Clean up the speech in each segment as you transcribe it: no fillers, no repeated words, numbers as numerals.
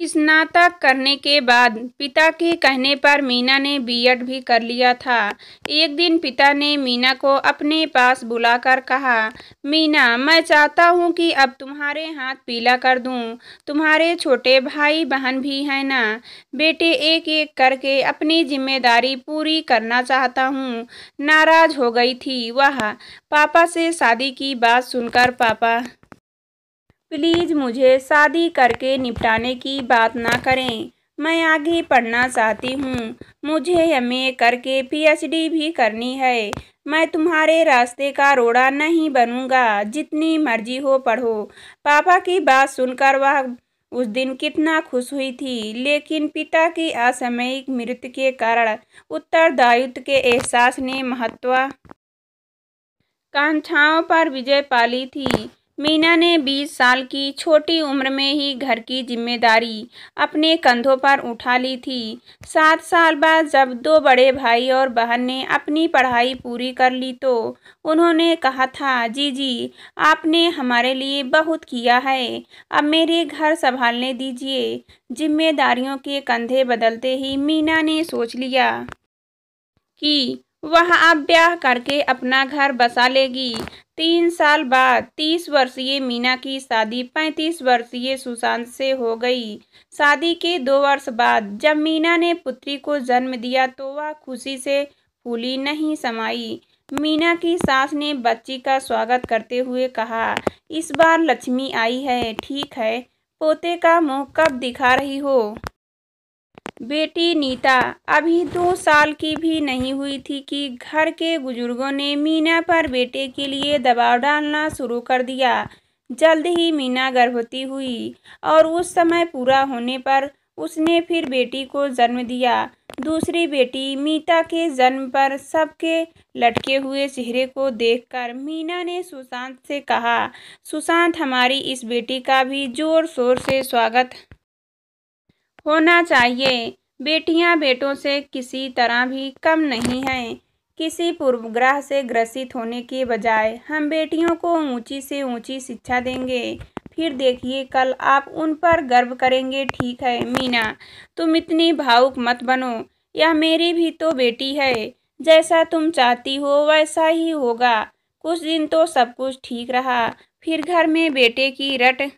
स्नातक करने के बाद पिता के कहने पर मीना ने बीएड भी कर लिया था। एक दिन पिता ने मीना को अपने पास बुलाकर कहा, मीना, मैं चाहता हूँ कि अब तुम्हारे हाथ पीला कर दूँ। तुम्हारे छोटे भाई बहन भी हैं ना। बेटे, एक एक करके अपनी जिम्मेदारी पूरी करना चाहता हूँ। नाराज हो गई थी वह पापा से शादी की बात सुनकर। पापा, प्लीज मुझे शादी करके निपटाने की बात ना करें। मैं आगे पढ़ना चाहती हूँ। मुझे एमए करके पीएचडी भी करनी है। मैं तुम्हारे रास्ते का रोड़ा नहीं बनूंगा। जितनी मर्जी हो पढ़ो। पापा की बात सुनकर वह उस दिन कितना खुश हुई थी, लेकिन पिता की असामयिक मृत्यु के कारण उत्तरदायित्व के एहसास ने महत्वाकांक्षाओं पर विजय पा ली थी। मीना ने 20 साल की छोटी उम्र में ही घर की जिम्मेदारी अपने कंधों पर उठा ली थी। 7 साल बाद जब दो बड़े भाई और बहन ने अपनी पढ़ाई पूरी कर ली तो उन्होंने कहा था, जीजी, आपने हमारे लिए बहुत किया है। अब मेरे घर संभालने दीजिए। जिम्मेदारियों के कंधे बदलते ही मीना ने सोच लिया कि वह अब ब्याह करके अपना घर बसा लेगी। 3 साल बाद 30 वर्षीय मीना की शादी 35 वर्षीय सुशांत से हो गई। शादी के 2 वर्ष बाद जब मीना ने पुत्री को जन्म दिया तो वह खुशी से फूली नहीं समाई। मीना की सास ने बच्ची का स्वागत करते हुए कहा, इस बार लक्ष्मी आई है। ठीक है, पोते का मुंह कब दिखा रही हो? बेटी नीता अभी 2 साल की भी नहीं हुई थी कि घर के बुजुर्गों ने मीना पर बेटे के लिए दबाव डालना शुरू कर दिया। जल्द ही मीना गर्भवती हुई और उस समय पूरा होने पर उसने फिर बेटी को जन्म दिया। दूसरी बेटी मीता के जन्म पर सबके लटके हुए चेहरे को देखकर मीना ने सुशांत से कहा, सुशांत, हमारी इस बेटी का भी जोर शोर से स्वागत होना चाहिए। बेटियां बेटों से किसी तरह भी कम नहीं हैं। किसी पूर्वग्रह से ग्रसित होने के बजाय हम बेटियों को ऊंची से ऊंची शिक्षा देंगे। फिर देखिए, कल आप उन पर गर्व करेंगे। ठीक है मीना, तुम इतनी भावुक मत बनो। यह मेरी भी तो बेटी है। जैसा तुम चाहती हो वैसा ही होगा। कुछ दिन तो सब कुछ ठीक रहा, फिर घर में बेटे की रट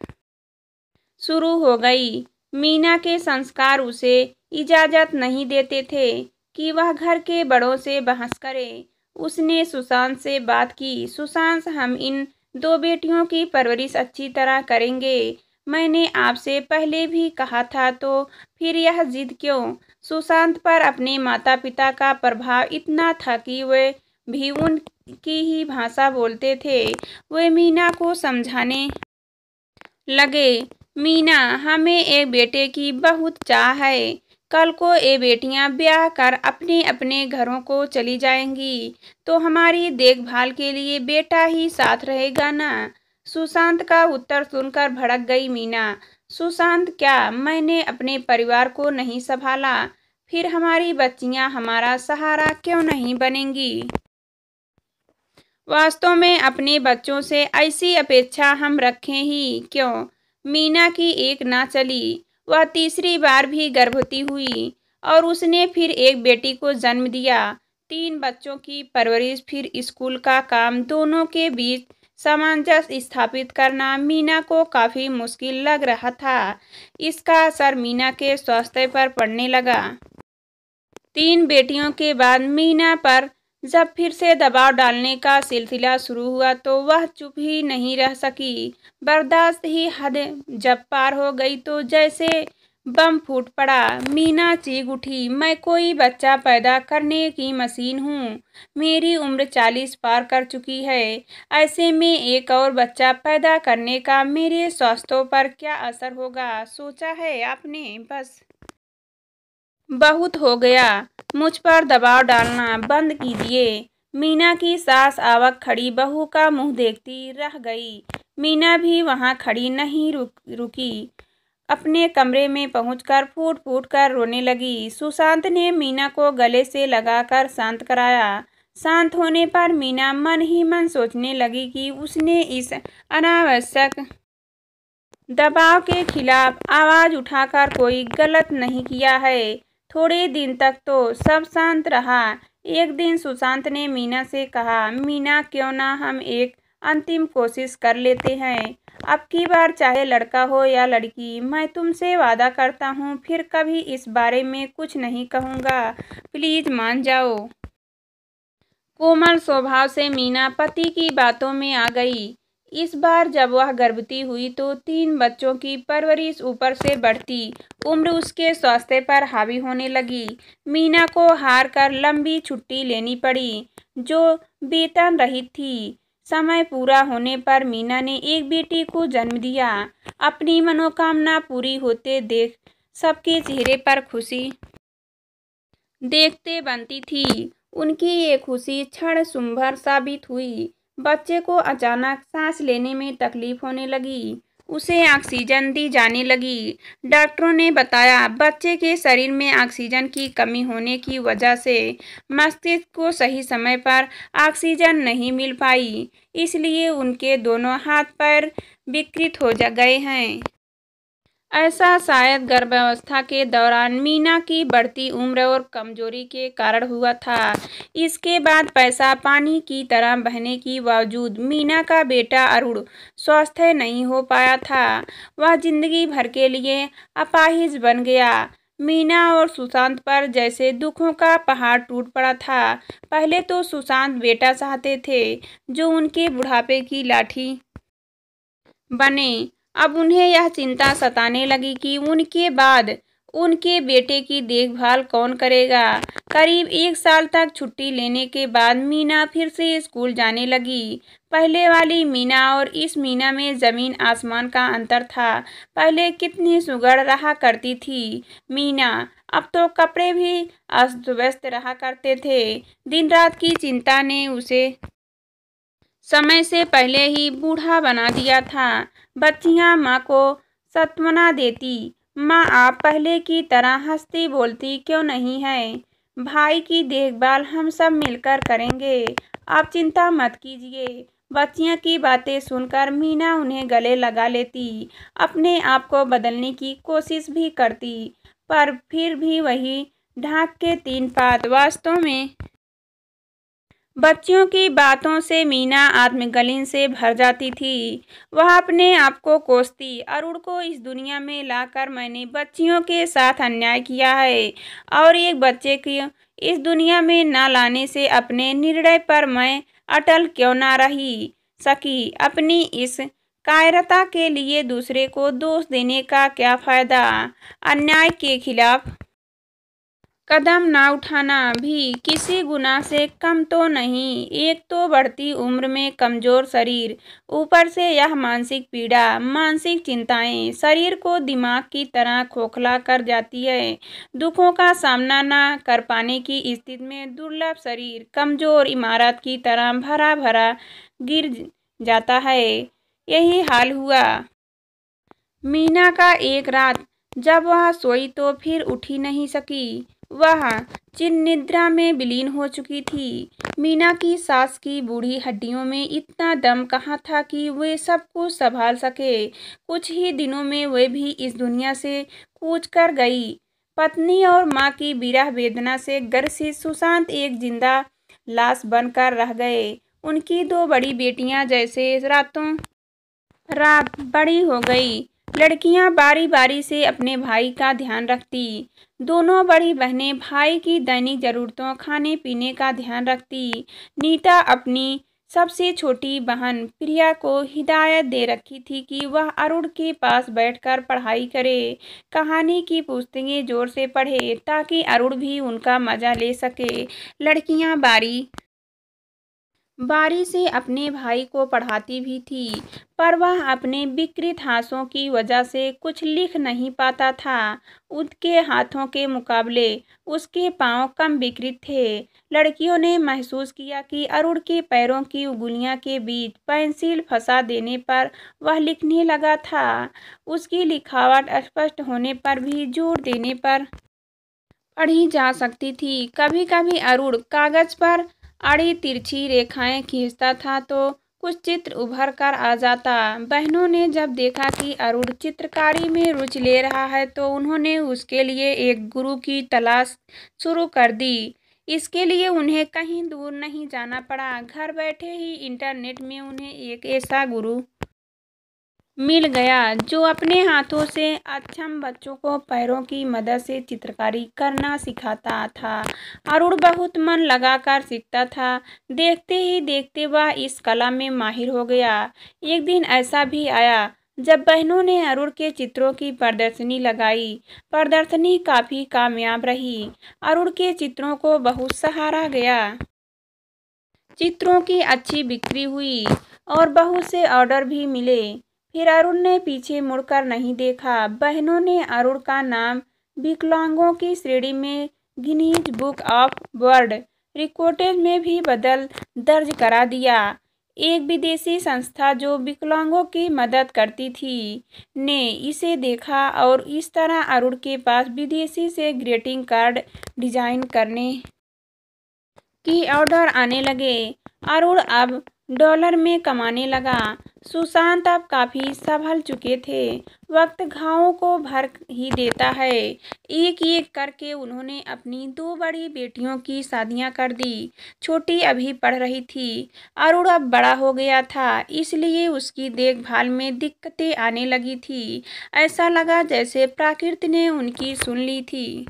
शुरू हो गई। मीना के संस्कार उसे इजाजत नहीं देते थे कि वह घर के बड़ों से बहस करे। उसने सुशांत से बात की, सुशांत, हम इन दो बेटियों की परवरिश अच्छी तरह करेंगे। मैंने आपसे पहले भी कहा था, तो फिर यह जिद क्यों? सुशांत पर अपने माता पिता का प्रभाव इतना था कि वे भी उनकी ही भाषा बोलते थे। वे मीना को समझाने लगे, मीना, हमें एक बेटे की बहुत चाह है। कल को ये बेटियां ब्याह कर अपने अपने घरों को चली जाएंगी तो हमारी देखभाल के लिए बेटा ही साथ रहेगा ना। सुशांत का उत्तर सुनकर भड़क गई मीना। सुशांत, क्या मैंने अपने परिवार को नहीं संभाला? फिर हमारी बच्चियां हमारा सहारा क्यों नहीं बनेंगी? वास्तव में अपने बच्चों से ऐसी अपेक्षा हम रखें ही क्यों? मीना की एक ना चली। वह तीसरी बार भी गर्भवती हुई और उसने फिर एक बेटी को जन्म दिया। 3 बच्चों की परवरिश, फिर स्कूल का काम, दोनों के बीच सामंजस्य स्थापित करना मीना को काफी मुश्किल लग रहा था। इसका असर मीना के स्वास्थ्य पर पड़ने लगा। 3 बेटियों के बाद मीना पर जब फिर से दबाव डालने का सिलसिला शुरू हुआ तो वह चुप ही नहीं रह सकी। बर्दाश्त ही हद जब पार हो गई तो जैसे बम फूट पड़ा। मीना चीख उठी, मैं कोई बच्चा पैदा करने की मशीन हूँ? मेरी उम्र 40 पार कर चुकी है। ऐसे में एक और बच्चा पैदा करने का मेरे स्वास्थ्य पर क्या असर होगा, सोचा है आपने? बस बहुत हो गया। मुझ पर दबाव डालना बंद कीजिए। मीना की सास आवक खड़ी बहू का मुंह देखती रह गई। मीना भी वहां खड़ी नहीं रुकी। अपने कमरे में पहुंचकर फूट फूट कर रोने लगी। सुशांत ने मीना को गले से लगाकर शांत कराया। शांत होने पर मीना मन ही मन सोचने लगी कि उसने इस अनावश्यक दबाव के खिलाफ आवाज उठाकर कोई गलत नहीं किया है। थोड़े दिन तक तो सब शांत रहा। एक दिन सुशांत ने मीना से कहा, मीना क्यों ना हम एक अंतिम कोशिश कर लेते हैं। अब की बार चाहे लड़का हो या लड़की, मैं तुमसे वादा करता हूँ फिर कभी इस बारे में कुछ नहीं कहूँगा। प्लीज मान जाओ। कोमल स्वभाव से मीना पति की बातों में आ गई। इस बार जब वह गर्भवती हुई तो 3 बच्चों की परवरिश ऊपर से बढ़ती उम्र उसके स्वास्थ्य पर हावी होने लगी। मीना को हार कर लंबी छुट्टी लेनी पड़ी, जो वेतन रहित थी। समय पूरा होने पर मीना ने एक बेटी को जन्म दिया। अपनी मनोकामना पूरी होते देख सबके चेहरे पर खुशी देखते बनती थी। उनकी ये खुशी क्षण सुंभर साबित हुई। बच्चे को अचानक सांस लेने में तकलीफ होने लगी। उसे ऑक्सीजन दी जाने लगी। डॉक्टरों ने बताया बच्चे के शरीर में ऑक्सीजन की कमी होने की वजह से मस्तिष्क को सही समय पर ऑक्सीजन नहीं मिल पाई, इसलिए उनके दोनों हाथ पैर विकृत हो गए हैं। ऐसा शायद गर्भावस्था के दौरान मीना की बढ़ती उम्र और कमजोरी के कारण हुआ था। इसके बाद पैसा पानी की तरह बहने के बावजूद मीना का बेटा अरुण स्वस्थ नहीं हो पाया था। वह जिंदगी भर के लिए अपाहिज बन गया। मीना और सुशांत पर जैसे दुखों का पहाड़ टूट पड़ा था। पहले तो सुशांत बेटा चाहते थे जो उनके बुढ़ापे की लाठी बने। अब उन्हें यह चिंता सताने लगी कि उनके बाद उनके बेटे की देखभाल कौन करेगा। करीब 1 साल तक छुट्टी लेने के बाद मीना फिर से स्कूल जाने लगी। पहले वाली मीना और इस मीना में जमीन आसमान का अंतर था। पहले कितनी सुघड़ रहा करती थी मीना, अब तो कपड़े भी अस्त व्यस्त रहा करते थे। दिन रात की चिंता ने उसे समय से पहले ही बूढ़ा बना दिया था। बच्चियां माँ को सांत्वना देती, माँ आप पहले की तरह हंसती बोलती क्यों नहीं है। भाई की देखभाल हम सब मिलकर करेंगे, आप चिंता मत कीजिए। बच्चियों की बातें सुनकर मीना उन्हें गले लगा लेती, अपने आप को बदलने की कोशिश भी करती, पर फिर भी वही ढाक के 3 पात। वास्तव में बच्चियों की बातों से मीना आत्मग्लानि से भर जाती थी। वह अपने आप को कोसती, अरुण को इस दुनिया में लाकर मैंने बच्चियों के साथ अन्याय किया है और एक बच्चे की इस दुनिया में न लाने से अपने निर्णय पर मैं अटल क्यों न रही सकी। अपनी इस कायरता के लिए दूसरे को दोष देने का क्या फायदा। अन्याय के खिलाफ कदम ना उठाना भी किसी गुनाह से कम तो नहीं। एक तो बढ़ती उम्र में कमजोर शरीर, ऊपर से यह मानसिक पीड़ा, मानसिक चिंताएं शरीर को दिमाग की तरह खोखला कर जाती है। दुखों का सामना न कर पाने की स्थिति में दुर्लभ शरीर कमजोर इमारत की तरह भरा भरा गिर जाता है। यही हाल हुआ मीना का। एक रात जब वह सोई तो फिर उठ ही नहीं सकी। वह चिर निद्रा में विलीन हो चुकी थी। मीना की सास की बूढ़ी हड्डियों में इतना दम कहाँ था कि वे सब कुछ संभाल सके। कुछ ही दिनों में वे भी इस दुनिया से कूच कर गई। पत्नी और माँ की विरह वेदना से ग्रसित सुशांत एक जिंदा लाश बनकर रह गए। उनकी 2 बड़ी बेटियां जैसे रातों रात बड़ी हो गई। लड़कियां बारी बारी से अपने भाई का ध्यान रखती। दोनों बड़ी बहनें भाई की दैनिक जरूरतों खाने पीने का ध्यान रखती। नीता अपनी सबसे छोटी बहन प्रिया को हिदायत दे रखी थी कि वह अरुण के पास बैठकर पढ़ाई करे, कहानी की पुस्तकें जोर से पढ़े ताकि अरुण भी उनका मजा ले सके। लड़कियां बारी बारी से अपने भाई को पढ़ाती भी थी, पर वह अपने विकृत हाथों की वजह से कुछ लिख नहीं पाता था। उसके हाथों के मुकाबले उसके पांव कम विकृत थे। लड़कियों ने महसूस किया कि अरुण के पैरों की उंगलियों के बीच पेंसिल फंसा देने पर वह लिखने लगा था। उसकी लिखावट स्पष्ट होने पर भी जोर देने पर पढ़ी जा सकती थी। कभी कभी अरुण कागज पर अड़ी तिरछी रेखाएं खींचता था तो कुछ चित्र उभर कर आ जाता। बहनों ने जब देखा कि अरुण चित्रकारी में रुचि ले रहा है तो उन्होंने उसके लिए एक गुरु की तलाश शुरू कर दी। इसके लिए उन्हें कहीं दूर नहीं जाना पड़ा। घर बैठे ही इंटरनेट में उन्हें एक ऐसा गुरु मिल गया जो अपने हाथों से अक्षम बच्चों को पैरों की मदद से चित्रकारी करना सिखाता था। अरुण बहुत मन लगाकर सीखता था। देखते ही देखते वह इस कला में माहिर हो गया। एक दिन ऐसा भी आया जब बहनों ने अरुण के चित्रों की प्रदर्शनी लगाई। प्रदर्शनी काफी कामयाब रही। अरुण के चित्रों को बहुत सराहा गया। चित्रों की अच्छी बिक्री हुई और बहुत से ऑर्डर भी मिले। फिर अरुण ने पीछे मुड़कर नहीं देखा। बहनों ने अरुण का नाम विकलांगों की श्रेणी में Guinness book of world records में भी दर्ज करा दिया। एक विदेशी संस्था जो विकलांगों की मदद करती थी ने इसे देखा और इस तरह अरुण के पास विदेशी से ग्रीटिंग कार्ड डिजाइन करने की ऑर्डर आने लगे। अरुण अब डॉलर में कमाने लगा। सुशांत अब काफी संभल चुके थे। वक्त घावों को भर ही देता है। एक एक करके उन्होंने अपनी 2 बड़ी बेटियों की शादियां कर दी। छोटी अभी पढ़ रही थी। अरुण अब बड़ा हो गया था, इसलिए उसकी देखभाल में दिक्कतें आने लगी थी। ऐसा लगा जैसे प्रकृति ने उनकी सुन ली थी।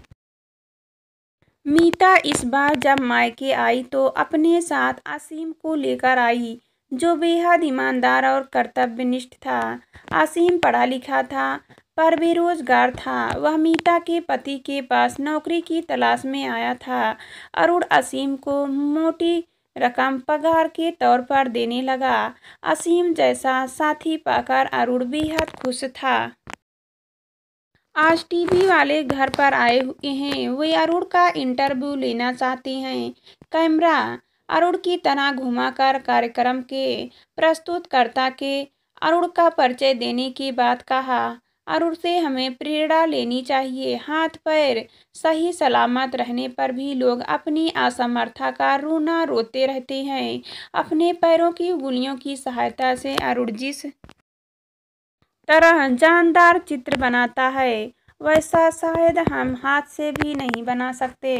मीता इस बार जब मायके आई तो अपने साथ असीम को लेकर आई, जो बेहद ईमानदार और कर्तव्यनिष्ठ था। असीम पढ़ा लिखा था पर बेरोजगार था। वह मीता के पति के पास नौकरी की तलाश में आया था। अरुण असीम को मोटी रकम पगार के तौर पर देने लगा। असीम जैसा साथी पाकर अरुण बेहद खुश था। आज टीवी वाले घर पर आए हुए हैं। वे अरुण का इंटरव्यू लेना चाहते हैं। कैमरा अरुण की तरह घुमाकर कार्यक्रम के प्रस्तुतकर्ता के अरुण का परिचय देने के बाद कहा, अरुण से हमें प्रेरणा लेनी चाहिए। हाथ पैर सही सलामत रहने पर भी लोग अपनी असमर्थता का रोना रोते रहते हैं। अपने पैरों की उंगलियों की सहायता से अरुण जिस तरह जानदार चित्र बनाता है वैसा शायद हम हाथ से भी नहीं बना सकते।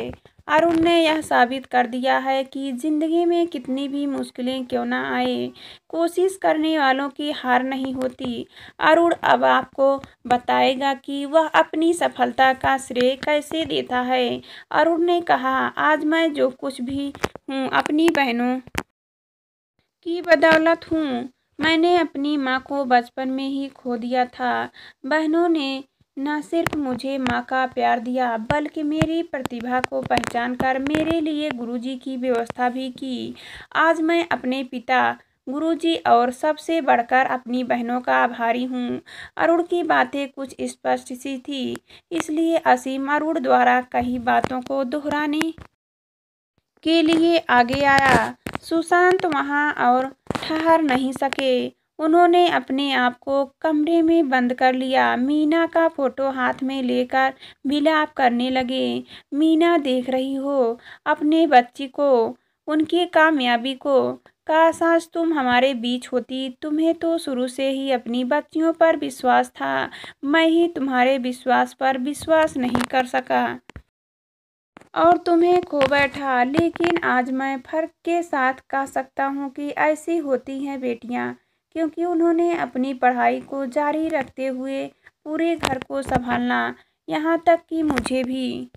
अरुण ने यह साबित कर दिया है कि जिंदगी में कितनी भी मुश्किलें क्यों ना आए, कोशिश करने वालों की हार नहीं होती। अरुण अब आपको बताएगा कि वह अपनी सफलता का श्रेय कैसे देता है। अरुण ने कहा, आज मैं जो कुछ भी हूँ अपनी बहनों की बदौलत हूँ। मैंने अपनी माँ को बचपन में ही खो दिया था। बहनों ने न सिर्फ मुझे माँ का प्यार दिया बल्कि मेरी प्रतिभा को पहचान कर मेरे लिए गुरुजी की व्यवस्था भी की। आज मैं अपने पिता गुरुजी और सबसे बढ़कर अपनी बहनों का आभारी हूँ। अरुण की बातें कुछ स्पष्ट सी थी, इसलिए असीम अरुण द्वारा कही बातों को दोहराने के लिए आगे आया। सुशांत वहां और ठहर नहीं सके। उन्होंने अपने आप को कमरे में बंद कर लिया। मीना का फोटो हाथ में लेकर विलाप करने लगे। मीना, देख रही हो अपने बच्ची को, उनकी कामयाबी को। काश आज तुम हमारे बीच होती। तुम्हें तो शुरू से ही अपनी बच्चियों पर विश्वास था। मैं ही तुम्हारे विश्वास पर विश्वास नहीं कर सका और तुम्हें खो बैठा। लेकिन आज मैं फर्क के साथ कह सकता हूँ कि ऐसी होती हैं बेटियाँ, क्योंकि उन्होंने अपनी पढ़ाई को जारी रखते हुए पूरे घर को संभालना, यहाँ तक कि मुझे भी